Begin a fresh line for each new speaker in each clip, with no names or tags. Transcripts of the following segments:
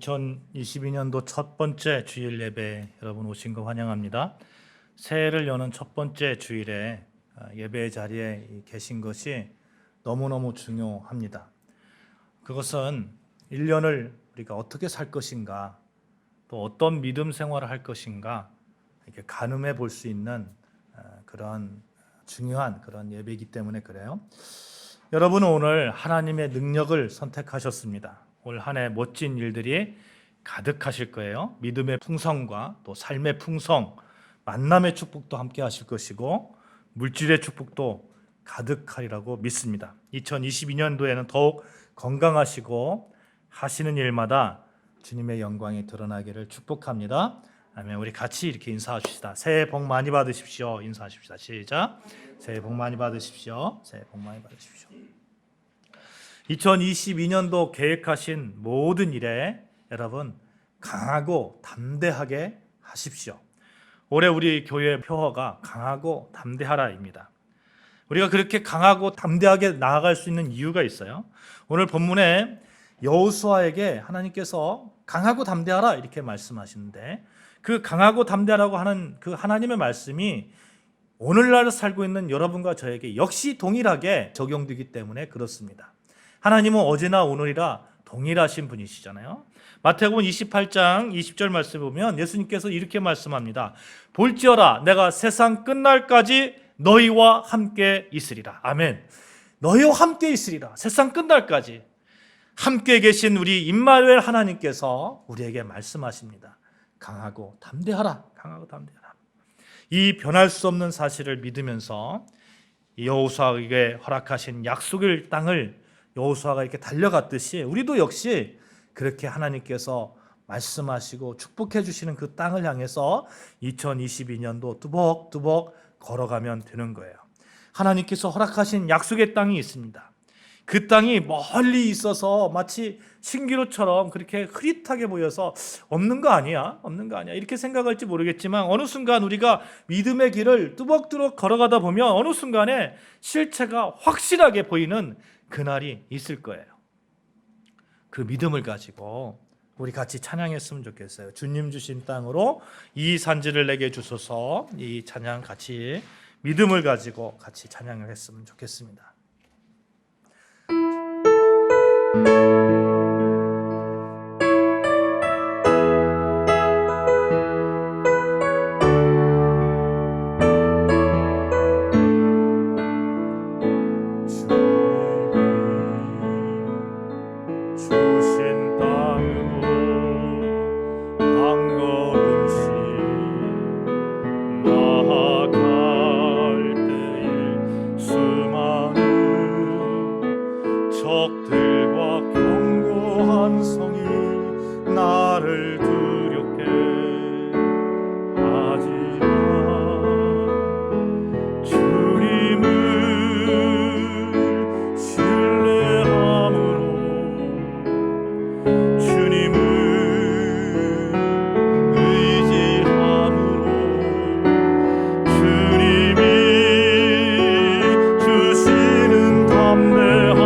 2022년도 첫 번째 주일 예배 여러분 오신 거 환영합니다. 새해를 여는 첫 번째 주일에 예배 자리에 계신 것이 너무너무 중요합니다. 그것은 1년을 우리가 어떻게 살 것인가, 또 어떤 믿음 생활을 할 것인가 이렇게 가늠해 볼 수 있는 그런 중요한 그런 예배이기 때문에 그래요. 여러분은 오늘 하나님의 능력을 선택하셨습니다. 올 한 해 멋진 일들이 가득하실 거예요. 믿음의 풍성과 또 삶의 풍성, 만남의 축복도 함께 하실 것이고 물질의 축복도 가득하리라고 믿습니다. 2022년도에는 더욱 건강하시고 하시는 일마다 주님의 영광이 드러나기를 축복합니다. 아멘. 우리 같이 이렇게 인사합시다. 새해 복 많이 받으십시오. 인사하십시다. 시작. 새해 복 많이 받으십시오. 새해 복 많이 받으십시오. 2022년도 계획하신 모든 일에 여러분 강하고 담대하게 하십시오. 올해 우리 교회의 표어가 강하고 담대하라입니다. 우리가 그렇게 강하고 담대하게 나아갈 수 있는 이유가 있어요. 오늘 본문에 여호수아에게 하나님께서 강하고 담대하라 이렇게 말씀하시는데 그 강하고 담대하라고 하는 그 하나님의 말씀이 오늘날 살고 있는 여러분과 저에게 역시 동일하게 적용되기 때문에 그렇습니다. 하나님은 어제나 오늘이라 동일하신 분이시잖아요. 마태복음 28장 20절 말씀을 보면 예수님께서 이렇게 말씀합니다. 볼지어라 내가 세상 끝날까지 너희와 함께 있으리라. 아멘. 너희와 함께 있으리라. 세상 끝날까지 함께 계신 우리 임마누엘 하나님께서 우리에게 말씀하십니다. 강하고 담대하라. 강하고 담대하라. 이 변할 수 없는 사실을 믿으면서 여호수아에게 허락하신 약속의 땅을 여호수아가 이렇게 달려갔듯이 우리도 역시 그렇게 하나님께서 말씀하시고 축복해 주시는 그 땅을 향해서 2022년도 뚜벅뚜벅 걸어가면 되는 거예요. 하나님께서 허락하신 약속의 땅이 있습니다. 그 땅이 멀리 있어서 마치 신기루처럼 그렇게 흐릿하게 보여서 없는 거 아니야? 없는 거 아니야? 이렇게 생각할지 모르겠지만 어느 순간 우리가 믿음의 길을 뚜벅뚜벅 걸어가다 보면 어느 순간에 실체가 확실하게 보이는 그날이 있을 거예요. 그 믿음을 가지고 우리 같이 찬양했으면 좋겠어요. 주님 주신 땅으로 이 산지를 내게 주소서. 이 찬양 같이 믿음을 가지고 같이 찬양을 했으면 좋겠습니다. 적들과 견고한 성이 나를 두렵게 하지만 주님을 신뢰함으로 주님을 의지함으로 주님이 주시는 담대함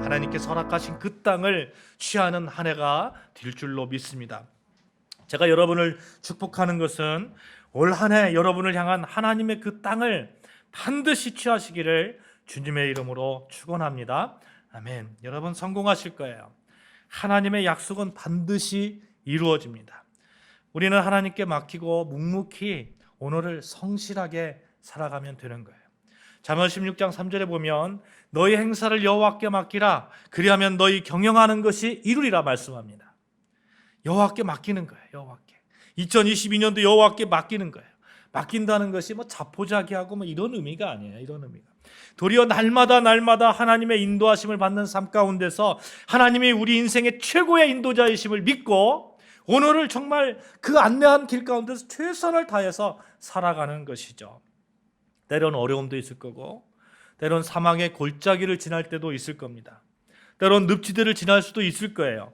하나님께서 허락하신 그 땅을 취하는 한 해가 될 줄로 믿습니다. 제가 여러분을 축복하는 것은 올 한 해 여러분을 향한 하나님의 그 땅을 반드시 취하시기를 주님의 이름으로 축원합니다. 아멘. 여러분 성공하실 거예요. 하나님의 약속은 반드시 이루어집니다. 우리는 하나님께 맡기고 묵묵히 오늘을 성실하게 살아가면 되는 거예요. 잠언 16장 3절에 보면 너희 행사를 여호와께 맡기라 그리하면 너희 경영하는 것이 이루리라 말씀합니다. 여호와께 맡기는 거예요. 여호와께. 2022년도 여호와께 맡기는 거예요. 맡긴다는 것이 뭐 자포자기하고 뭐 이런 의미가 아니에요. 이런 의미가. 도리어 날마다 하나님의 인도하심을 받는 삶 가운데서 하나님이 우리 인생의 최고의 인도자이심을 믿고 오늘을 정말 그 안내한 길 가운데서 최선을 다해서 살아가는 것이죠. 때론 어려움도 있을 거고 때론 사망의 골짜기를 지날 때도 있을 겁니다. 때론 늪지대를 지날 수도 있을 거예요.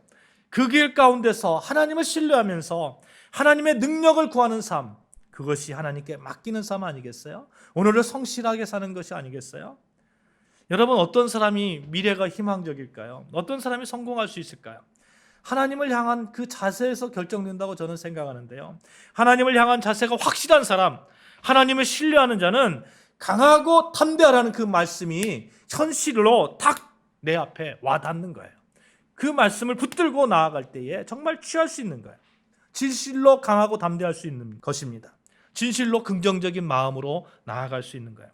그 길 가운데서 하나님을 신뢰하면서 하나님의 능력을 구하는 삶, 그것이 하나님께 맡기는 삶 아니겠어요? 오늘을 성실하게 사는 것이 아니겠어요? 여러분, 어떤 사람이 미래가 희망적일까요? 어떤 사람이 성공할 수 있을까요? 하나님을 향한 그 자세에서 결정된다고 저는 생각하는데요. 하나님을 향한 자세가 확실한 사람, 하나님을 신뢰하는 자는 강하고 담대하라는 그 말씀이 현실로 딱 내 앞에 와닿는 거예요. 그 말씀을 붙들고 나아갈 때에 정말 취할 수 있는 거예요. 진실로 강하고 담대할 수 있는 것입니다. 진실로 긍정적인 마음으로 나아갈 수 있는 거예요.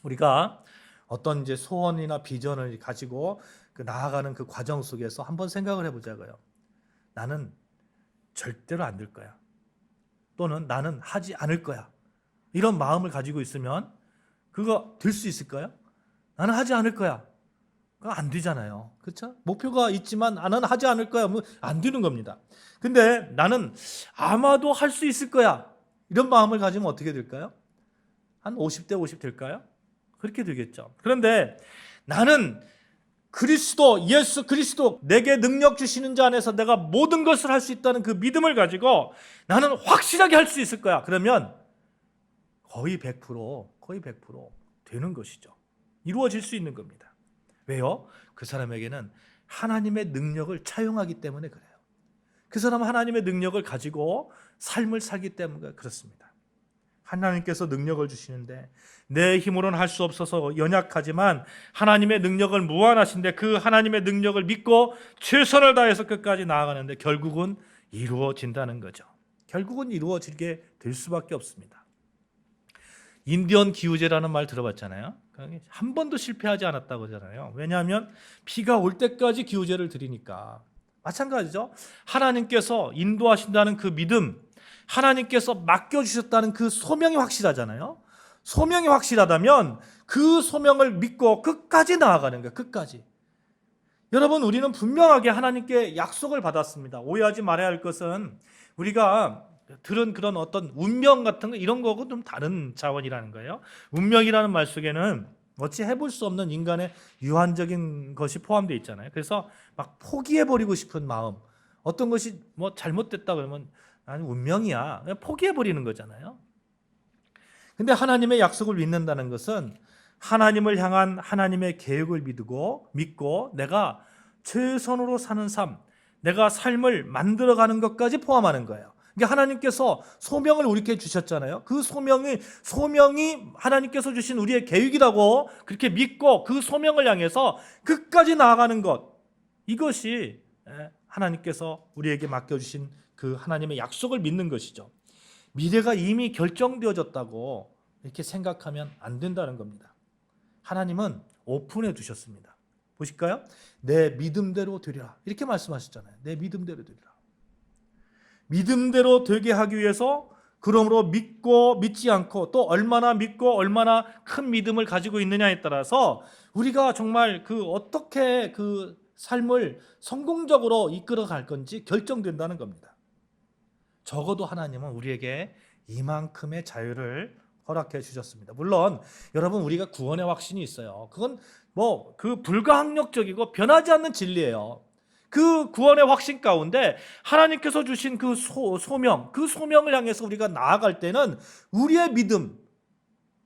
우리가 어떤 이제 소원이나 비전을 가지고 나아가는 그 과정 속에서 한번 생각을 해보자고요. 나는 절대로 안 될 거야. 또는 나는 하지 않을 거야. 이런 마음을 가지고 있으면 그거 될 수 있을까요? 나는 하지 않을 거야. 그거 안 되잖아요. 그렇죠? 목표가 있지만 나는 하지 않을 거야. 뭐 안 되는 겁니다. 근데 나는 아마도 할 수 있을 거야. 이런 마음을 가지면 어떻게 될까요? 한 50대 50 될까요? 그렇게 되겠죠. 그런데 나는 그리스도, 예수 그리스도 내게 능력 주시는 자 안에서 내가 모든 것을 할 수 있다는 그 믿음을 가지고 나는 확실하게 할 수 있을 거야. 그러면 거의 100% 되는 것이죠. 이루어질 수 있는 겁니다. 왜요? 그 사람에게는 하나님의 능력을 차용하기 때문에 그래요. 그 사람은 하나님의 능력을 가지고 삶을 살기 때문에 그렇습니다. 하나님께서 능력을 주시는데 내 힘으로는 할 수 없어서 연약하지만 하나님의 능력을 무한하신데 그 하나님의 능력을 믿고 최선을 다해서 끝까지 나아가는데 결국은 이루어진다는 거죠. 결국은 이루어지게 될 수밖에 없습니다. 인디언 기후제라는 말 들어봤잖아요. 한 번도 실패하지 않았다고 하잖아요. 왜냐하면 비가 올 때까지 기후제를 드리니까. 마찬가지죠. 하나님께서 인도하신다는 그 믿음, 하나님께서 맡겨주셨다는 그 소명이 확실하잖아요. 소명이 확실하다면 그 소명을 믿고 끝까지 나아가는 거예요. 끝까지. 여러분, 우리는 분명하게 하나님께 약속을 받았습니다. 오해하지 말아야 할 것은 우리가 들은 그런 어떤 운명 같은 거 이런 거하고 좀 다른 차원이라는 거예요. 운명이라는 말 속에는 어찌 해볼 수 없는 인간의 유한적인 것이 포함되어 있잖아요. 그래서 막 포기해버리고 싶은 마음, 어떤 것이 뭐 잘못됐다 그러면 아니 운명이야, 그냥 포기해버리는 거잖아요. 근데 하나님의 약속을 믿는다는 것은 하나님을 향한 하나님의 계획을 믿고 내가 최선으로 사는 삶, 내가 삶을 만들어가는 것까지 포함하는 거예요. 그러니까 하나님께서 소명을 우리에게 주셨잖아요. 그 소명이 하나님께서 주신 우리의 계획이라고 그렇게 믿고 그 소명을 향해서 끝까지 나아가는 것, 이것이 하나님께서 우리에게 맡겨주신 그 하나님의 약속을 믿는 것이죠. 미래가 이미 결정되어졌다고 이렇게 생각하면 안 된다는 겁니다. 하나님은 오픈해 두셨습니다. 보실까요? 내 믿음대로 되리라, 이렇게 말씀하셨잖아요. 내 믿음대로 되리라. 믿음대로 되게 하기 위해서 그러므로 믿고 믿지 않고 또 얼마나 믿고 얼마나 큰 믿음을 가지고 있느냐에 따라서 우리가 정말 어떻게 그 삶을 성공적으로 이끌어 갈 건지 결정된다는 겁니다. 적어도 하나님은 우리에게 이만큼의 자유를 허락해 주셨습니다. 물론 여러분, 우리가 구원의 확신이 있어요. 그건 그 불가항력적이고 변하지 않는 진리예요. 그 구원의 확신 가운데 하나님께서 주신 그 소명, 그 소명을 향해서 우리가 나아갈 때는 우리의 믿음,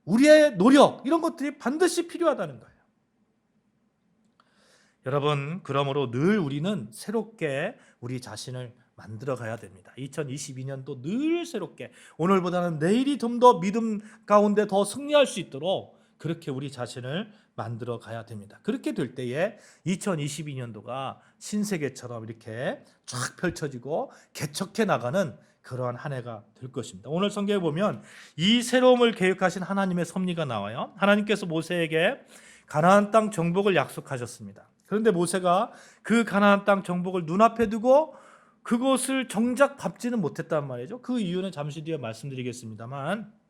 우리의 노력, 이런 것들이 반드시 필요하다는 거예요. 여러분, 그러므로 늘 우리는 새롭게 우리 자신을 만들어 가야 됩니다. 2022년도 늘 새롭게, 오늘보다는 내일이 좀 더 믿음 가운데 더 승리할 수 있도록 그렇게 우리 자신을 만들어 가야 됩니다. 그렇게 될 때에 2022년도가 신세계처럼 이렇게 쫙 펼쳐지고 개척해 나가는 그러한 한 해가 될 것입니다. 오늘 성경에 보면 이 새로움을 계획하신 하나님의 섭리가 나와요. 하나님께서 모세에게 가나안 땅 정복을 약속하셨습니다. 그런데 모세가 그 가나안 땅 정복을 눈앞에 두고 그것을 정작 밟지는 못했단 말이죠. 그 이유는 잠시 뒤에 말씀드리겠습니다만,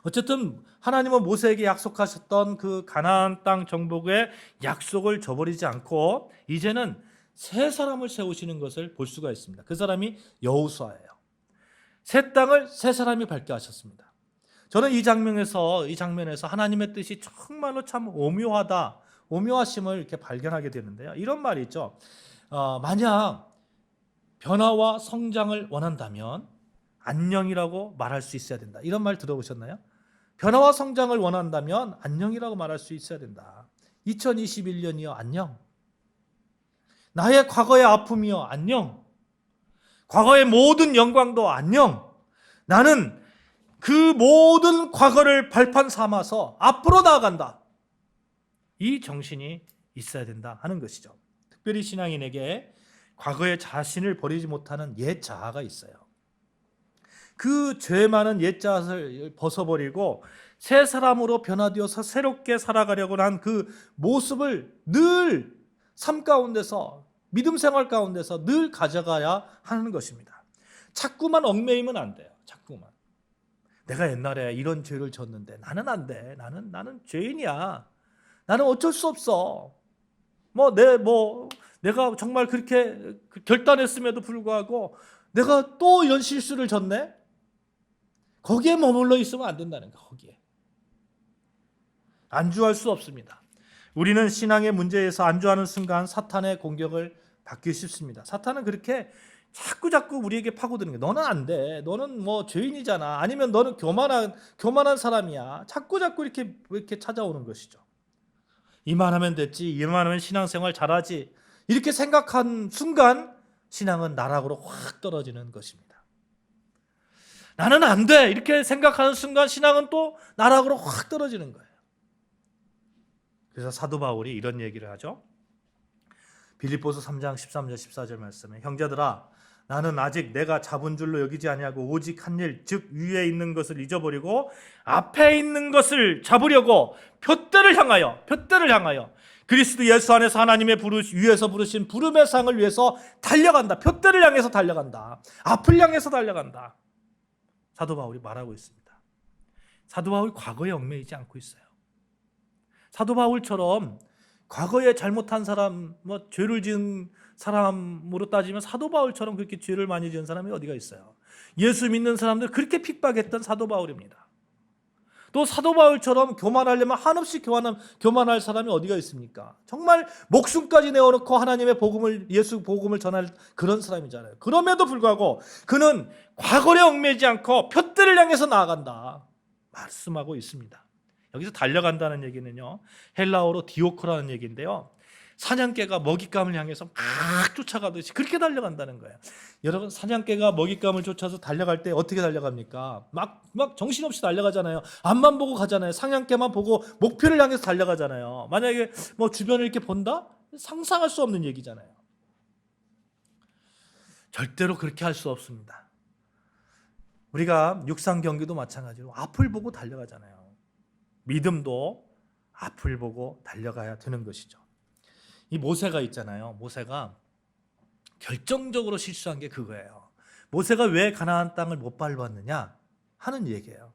어쨌든 하나님은 모세에게 약속하셨던 그 가나안 땅 정복의 약속을 저버리지 않고 이제는 새 사람을 세우시는 것을 볼 수가 있습니다. 그 사람이 여호수아예요. 새 땅을 새 사람이 밟게 하셨습니다. 저는 이 장면에서 하나님의 뜻이 정말로 참 오묘하심을 이렇게 발견하게 되는데요. 이런 말이 있죠. 만약 변화와 성장을 원한다면 안녕이라고 말할 수 있어야 된다. 이런 말 들어보셨나요? 변화와 성장을 원한다면 안녕이라고 말할 수 있어야 된다. 2021년이요, 안녕. 나의 과거의 아픔이요, 안녕. 과거의 모든 영광도 안녕. 나는 그 모든 과거를 발판 삼아서 앞으로 나아간다. 이 정신이 있어야 된다 하는 것이죠. 특별히 신앙인에게 과거의 자신을 버리지 못하는 옛 자아가 있어요. 그 죄 많은 옛 자아를 벗어버리고 새 사람으로 변화되어서 새롭게 살아가려고 한 그 모습을 늘 삶 가운데서, 믿음 생활 가운데서 늘 가져가야 하는 것입니다. 자꾸만 얽매이면 안 돼요. 자꾸만. 내가 옛날에 이런 죄를 졌는데 나는 안 돼. 나는 죄인이야. 나는 어쩔 수 없어. 내가 정말 그렇게 결단했음에도 불구하고 내가 또 이런 실수를 졌네? 거기에 머물러 있으면 안 된다는 거. 거기에 안주할 수 없습니다. 우리는 신앙의 문제에서 안주하는 순간 사탄의 공격을 받기 쉽습니다. 사탄은 그렇게 자꾸 우리에게 파고드는 거예요. 너는 안 돼. 너는 죄인이잖아. 아니면 너는 교만한 사람이야. 자꾸 이렇게 찾아오는 것이죠. 이만하면 됐지. 이만하면 신앙생활 잘하지. 이렇게 생각한 순간 신앙은 나락으로 확 떨어지는 것입니다. 나는 안 돼. 이렇게 생각하는 순간 신앙은 또 나락으로 확 떨어지는 거예요. 그래서 사도 바울이 이런 얘기를 하죠. 빌립보서 3장 13절 14절 말씀에 형제들아 나는 아직 내가 잡은 줄로 여기지 아니하고 오직 한 일 즉 위에 있는 것을 잊어버리고 앞에 있는 것을 잡으려고 표대를 향하여 그리스도 예수 안에서 하나님의 위에서 부르신 부름의 상을 위해서 달려간다. 표대를 향해서 달려간다. 앞을 향해서 달려간다. 사도 바울이 말하고 있습니다. 사도 바울이 과거에 얽매이지 않고 있어요. 사도 바울처럼 과거에 잘못한 사람, 죄를 지은 사람으로 따지면 사도 바울처럼 그렇게 죄를 많이 지은 사람이 어디가 있어요? 예수 믿는 사람들 그렇게 픽박했던 사도 바울입니다. 또 사도 바울처럼 교만하려면 한없이 교만할 사람이 어디가 있습니까? 정말 목숨까지 내어놓고 하나님의 예수 복음을 전할 그런 사람이잖아요. 그럼에도 불구하고 그는 과거에 얽매이지 않고 표대를 향해서 나아간다 말씀하고 있습니다. 여기서 달려간다는 얘기는요, 헬라어로 디오코라는 얘기인데요, 사냥개가 먹잇감을 향해서 막 쫓아가듯이 그렇게 달려간다는 거예요. 여러분, 사냥개가 먹잇감을 쫓아서 달려갈 때 어떻게 달려갑니까? 막 정신없이 달려가잖아요. 앞만 보고 가잖아요. 사냥개만 보고 목표를 향해서 달려가잖아요. 만약에 주변을 이렇게 본다? 상상할 수 없는 얘기잖아요. 절대로 그렇게 할 수 없습니다. 우리가 육상 경기도 마찬가지로 앞을 보고 달려가잖아요. 믿음도 앞을 보고 달려가야 되는 것이죠. 이 모세가 있잖아요. 모세가 결정적으로 실수한 게 그거예요. 모세가 왜 가나안 땅을 못 밟았느냐 하는 얘기예요.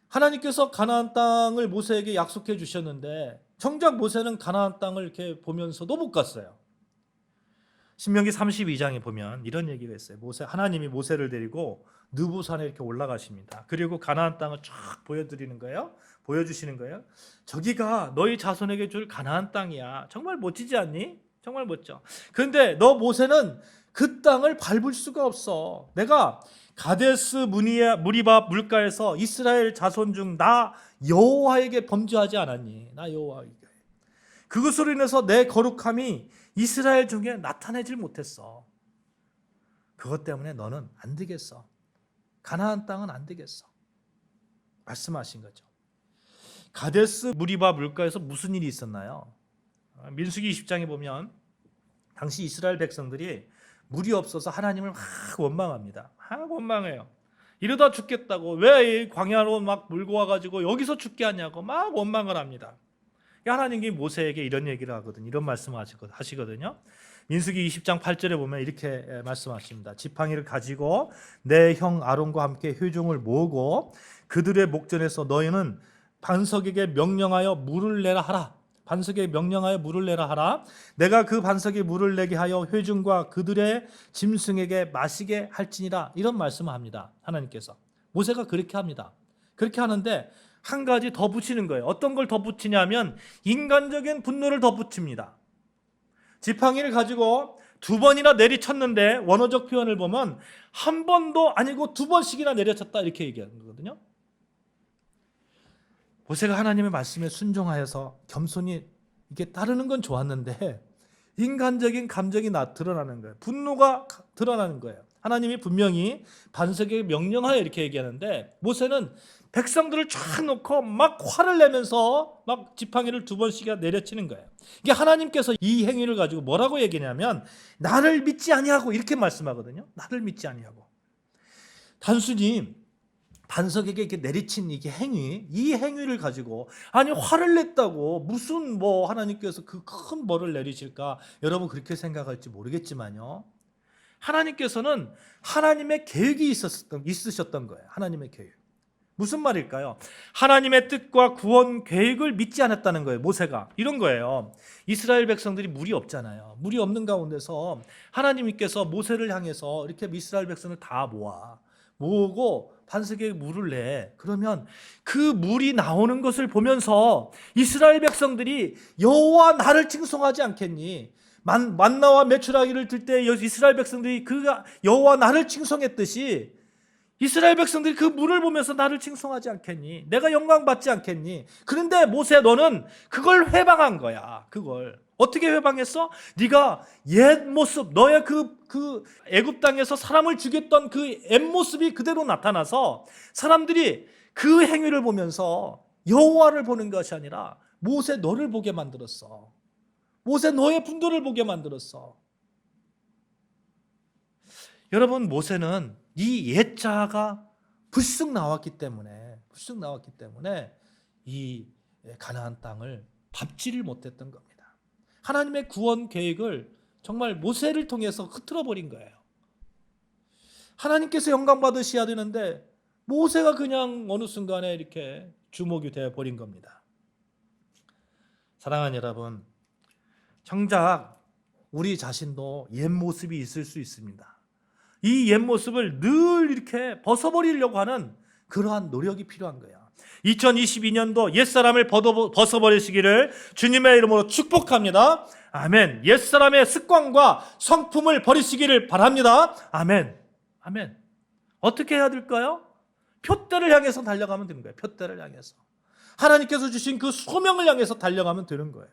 하나님께서 가나안 땅을 모세에게 약속해 주셨는데 정작 모세는 가나안 땅을 이렇게 보면서도 못 갔어요. 신명기 32장에 보면 이런 얘기가 있어요. 하나님이 모세를 데리고 느부산에 이렇게 올라가십니다. 그리고 가나안 땅을 쫙 보여주시는 거예요. 저기가 너희 자손에게 줄 가나안 땅이야. 정말 멋지지 않니? 정말 멋져. 그런데 너 모세는 그 땅을 밟을 수가 없어. 내가 가데스 무리바 물가에서 이스라엘 자손 중 나 여호와에게 범죄하지 않았니? 나 여호와에게. 그것으로 인해서 내 거룩함이 이스라엘 중에 나타내질 못했어. 그것 때문에 너는 안 되겠어. 가나안 땅은 안 되겠어. 말씀하신 거죠. 가데스 무리바 물가에서 무슨 일이 있었나요? 민수기 20장에 보면 당시 이스라엘 백성들이 물이 없어서 하나님을 막 원망합니다. 막 원망해요. 이러다 죽겠다고, 왜 이 광야로 막 물고 와가지고 여기서 죽게 하냐고 막 원망을 합니다. 하나님이 모세에게 이런 얘기를 하거든요. 이런 말씀을 하시거든요. 민수기 20장 8절에 보면 이렇게 말씀하십니다. 지팡이를 가지고 내 형 아론과 함께 회중을 모으고 그들의 목전에서 너희는 반석에게 명령하여 물을 내라 하라. 반석에 명령하여 물을 내라 하라. 내가 그 반석에 물을 내게 하여 회중과 그들의 짐승에게 마시게 할지니라. 이런 말씀을 합니다. 하나님께서. 모세가 그렇게 합니다. 그렇게 하는데 한 가지 더 붙이는 거예요. 어떤 걸 더 붙이냐면 인간적인 분노를 더 붙입니다. 지팡이를 가지고 2번이나 내리쳤는데 원어적 표현을 보면 한 번도 아니고 2번씩이나 내려쳤다 이렇게 얘기하는 거거든요. 모세가 하나님의 말씀에 순종하여서 겸손히 이게 따르는 건 좋았는데 인간적인 감정이 드러나는 거예요. 분노가 드러나는 거예요. 하나님이 분명히 반석에 명령하여 이렇게 얘기하는데 모세는 백성들을 쫙 놓고 막 화를 내면서 막 지팡이를 2번씩이나 내려치는 거예요. 이게 하나님께서 이 행위를 가지고 뭐라고 얘기냐면 나를 믿지 아니하고 이렇게 말씀하거든요. 나를 믿지 아니하고. 단순히 반석에게 이렇게 내리친 이게 이 행위를 가지고 아니 화를 냈다고 무슨 뭐 하나님께서 그 큰 벌을 내리실까? 여러분 그렇게 생각할지 모르겠지만요. 하나님께서는 하나님의 계획이 있으셨던 거예요. 하나님의 계획. 무슨 말일까요? 하나님의 뜻과 구원 계획을 믿지 않았다는 거예요. 모세가 이런 거예요. 이스라엘 백성들이 물이 없잖아요. 물이 없는 가운데서 하나님께서 모세를 향해서 이렇게 이스라엘 백성을 다 모으고 반석에 물을 내. 그러면 그 물이 나오는 것을 보면서 이스라엘 백성들이 여호와 나를 칭송하지 않겠니? 만나와 메추라기를 들 때 이스라엘 백성들이 그 여호와 나를 칭송했듯이 이스라엘 백성들이 그 물을 보면서 나를 칭송하지 않겠니? 내가 영광 받지 않겠니? 그런데 모세 너는 그걸 회방한 거야. 그걸 어떻게 회방했어? 네가 옛 모습, 너의 그 애굽 땅에서 사람을 죽였던 그 옛 모습이 그대로 나타나서 사람들이 그 행위를 보면서 여호와를 보는 것이 아니라 모세 너를 보게 만들었어. 모세 너의 분노를 보게 만들었어. 여러분 모세는 이 옛자가 불쑥 나왔기 때문에 이 가나안 땅을 밟지를 못했던 겁니다. 하나님의 구원 계획을 정말 모세를 통해서 흐트러 버린 거예요. 하나님께서 영광 받으셔야 되는데 모세가 그냥 어느 순간에 이렇게 주목이 되어 버린 겁니다. 사랑하는 여러분, 정작 우리 자신도 옛 모습이 있을 수 있습니다. 이 옛 모습을 늘 이렇게 벗어버리려고 하는 그러한 노력이 필요한 거야. 2022년도 옛사람을 벗어버리시기를 주님의 이름으로 축복합니다. 아멘. 옛사람의 습관과 성품을 버리시기를 바랍니다. 아멘. 아멘. 어떻게 해야 될까요? 표대를 향해서 달려가면 되는 거예요. 표대를 향해서. 하나님께서 주신 그 소명을 향해서 달려가면 되는 거예요.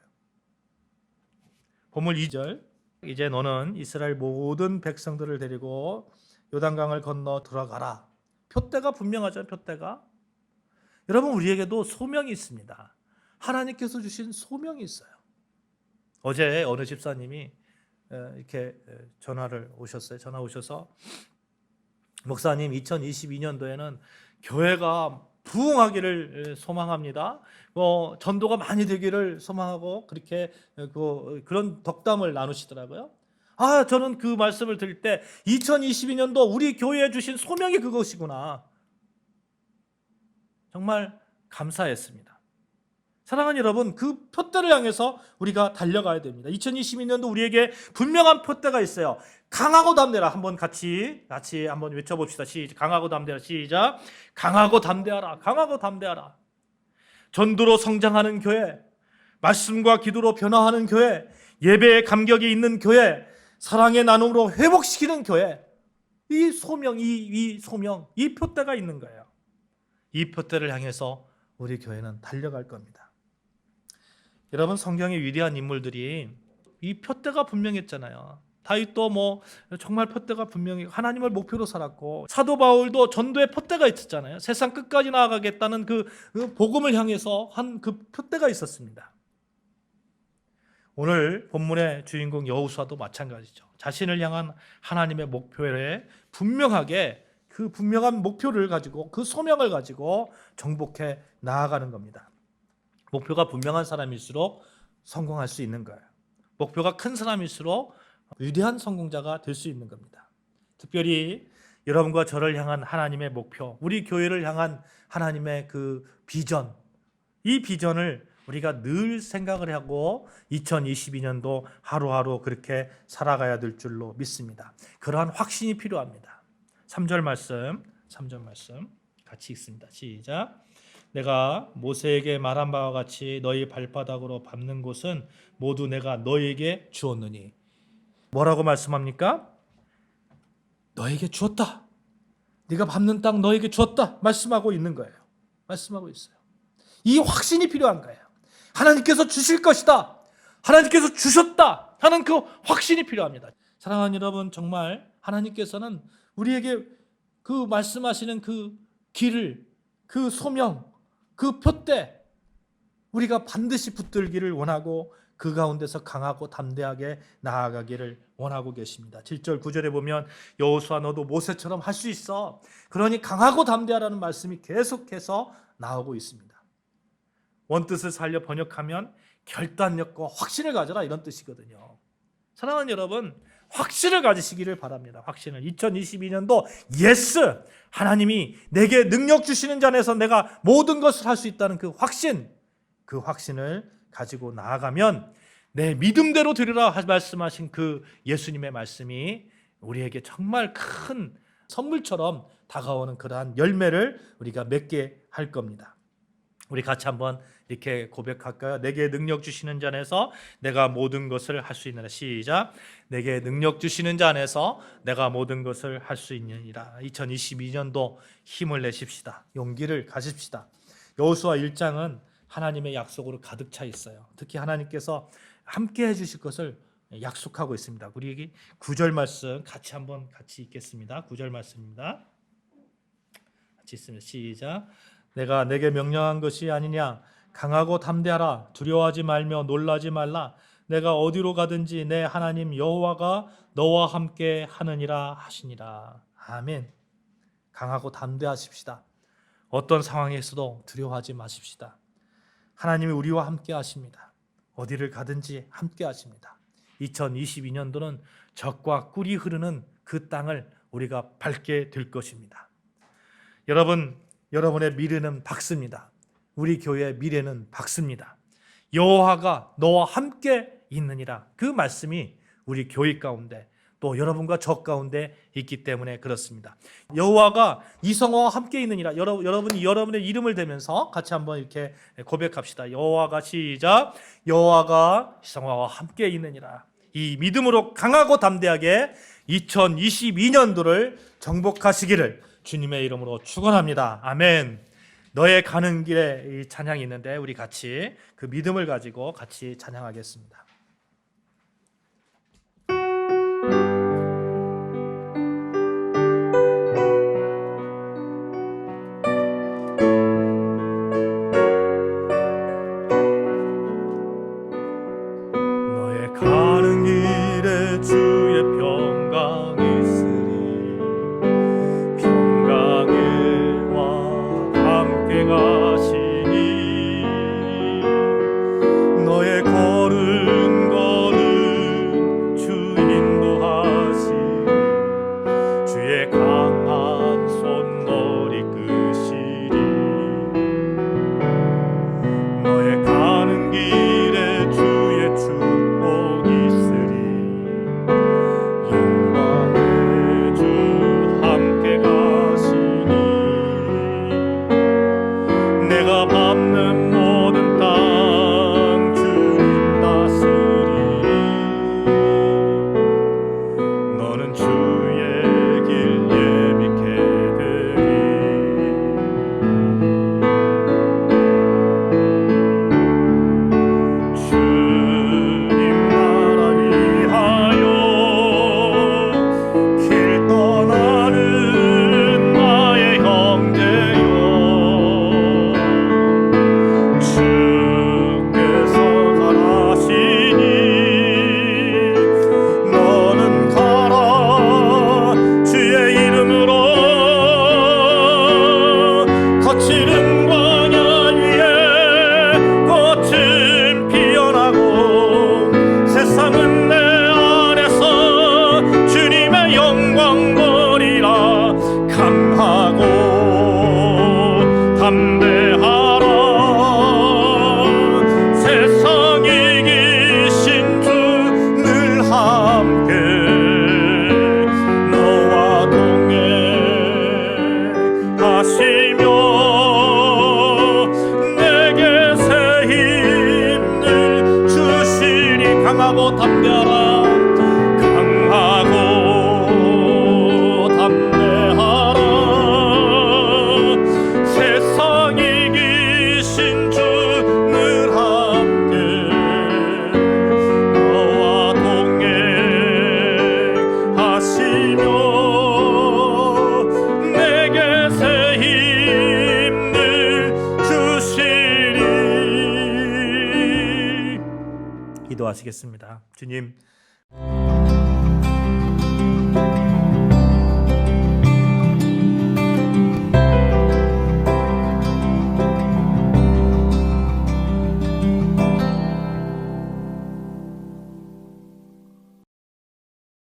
본문 2절. 이제 너는 이스라엘 모든 백성들을 데리고 요단강을 건너 들어가라. 표대가 분명하죠. 표대가. 여러분 우리에게도 소명이 있습니다. 하나님께서 주신 소명이 있어요. 어제 어느 집사님이 이렇게 전화 오셔서 목사님 2022년도에는 교회가 부흥하기를 소망합니다. 전도가 많이 되기를 소망하고 그렇게 그런 덕담을 나누시더라고요. 저는 그 말씀을 들을 때 2022년도 우리 교회에 주신 소명이 그것이구나. 정말 감사했습니다. 사랑하는 여러분, 그 표대를 향해서 우리가 달려가야 됩니다. 2022년도 우리에게 분명한 표대가 있어요. 강하고 담대하라. 한번 같이 한번 외쳐봅시다. 시작. 강하고 담대하라. 시작. 강하고 담대하라. 강하고 담대하라. 전도로 성장하는 교회, 말씀과 기도로 변화하는 교회, 예배에 감격이 있는 교회, 사랑의 나눔으로 회복시키는 교회. 이 소명, 이 표대가 있는 거예요. 이 표대를 향해서 우리 교회는 달려갈 겁니다. 여러분 성경의 위대한 인물들이 이 표대가 분명했잖아요. 다윗도 뭐 정말 푯대가 분명히 하나님을 목표로 살았고, 사도 바울도 전도에 푯대가 있었잖아요. 세상 끝까지 나아가겠다는 그 복음을 향해서 한 그 푯대가 있었습니다. 오늘 본문의 주인공 여호수아도 마찬가지죠. 자신을 향한 하나님의 목표에 분명하게 그 분명한 목표를 가지고 그 소명을 가지고 정복해 나아가는 겁니다. 목표가 분명한 사람일수록 성공할 수 있는 거예요. 목표가 큰 사람일수록 위대한 성공자가 될 수 있는 겁니다. 특별히 여러분과 저를 향한 하나님의 목표, 우리 교회를 향한 하나님의 그 비전, 이 비전을 우리가 늘 생각을 하고 2022년도 하루하루 그렇게 살아가야 될 줄로 믿습니다. 그러한 확신이 필요합니다. 3절 말씀 같이 읽습니다. 시작. 내가 모세에게 말한 바와 같이 너희 발바닥으로 밟는 곳은 모두 내가 너희에게 주었느니. 뭐라고 말씀합니까? 너에게 주었다. 네가 밟는 땅 너에게 주었다. 말씀하고 있는 거예요. 말씀하고 있어요. 이 확신이 필요한 거예요. 하나님께서 주실 것이다. 하나님께서 주셨다 하는 그 확신이 필요합니다. 사랑하는 여러분, 정말 하나님께서는 우리에게 그 말씀하시는 그 길을, 그 소명, 그 푯대 우리가 반드시 붙들기를 원하고 그 가운데서 강하고 담대하게 나아가기를 원하고 계십니다. 7절 9절에 보면 여호수아 너도 모세처럼 할 수 있어. 그러니 강하고 담대하라는 말씀이 계속해서 나오고 있습니다. 원뜻을 살려 번역하면 결단력과 확신을 가져라, 이런 뜻이거든요. 사랑하는 여러분, 확신을 가지시기를 바랍니다. 확신을. 2022년도 예스! 하나님이 내게 능력 주시는 자 안에서 내가 모든 것을 할 수 있다는 그 확신, 그 확신을 가지고 나아가면 내 믿음대로 되리라 말씀하신 그 예수님의 말씀이 우리에게 정말 큰 선물처럼 다가오는 그러한 열매를 우리가 맺게 할 겁니다. 우리 같이 한번 이렇게 고백할까요? 내게 능력 주시는 자 안에서 내가 모든 것을 할 수 있느니라. 시작. 내게 능력 주시는 자 안에서 내가 모든 것을 할 수 있느니라. 2022년도 힘을 내십시다. 용기를 가집시다. 여호수아 1장은 하나님의 약속으로 가득 차 있어요. 특히 하나님께서 함께 해주실 것을 약속하고 있습니다. 우리 9절 말씀 같이 읽겠습니다. 9절 말씀입니다. 같이 읽습니다. 시작. 내가 내게 명령한 것이 아니냐. 강하고 담대하라. 두려워하지 말며 놀라지 말라. 내가 어디로 가든지 내 하나님 여호와가 너와 함께 하느니라 하시니라. 아멘. 강하고 담대하십시다. 어떤 상황에서도 두려워하지 마십시다. 하나님이 우리와 함께 하십니다. 어디를 가든지 함께 하십니다. 2022년도는 젖과 꿀이 흐르는 그 땅을 우리가 밟게 될 것입니다. 여러분의 미래는 밝습니다. 우리 교회의 미래는 밝습니다. 여호와가 너와 함께 있느니라. 그 말씀이 우리 교회 가운데 또 여러분과 저 가운데 있기 때문에 그렇습니다. 여호와가 이성화와 함께 있느니라. 여러분이 여러분의 이름을 대면서 같이 한번 이렇게 고백합시다. 여호와가 시작. 여호와가 이성화와 함께 있느니라. 이 믿음으로 강하고 담대하게 2022년도를 정복하시기를 주님의 이름으로 축원합니다. 아멘. 너의 가는 길에 이 찬양이 있는데 우리 같이 그 믿음을 가지고 같이 찬양하겠습니다. 너의 가는 길에 주의 평강 있으리. 평강에와 함께 가시니 너의 걸을 담대하라. 강하고 담대하라. 세상 이기신 주 늘 함께 너와 동행하시며 내게 새 힘을 주시리. 기도하시겠습니다. 주님,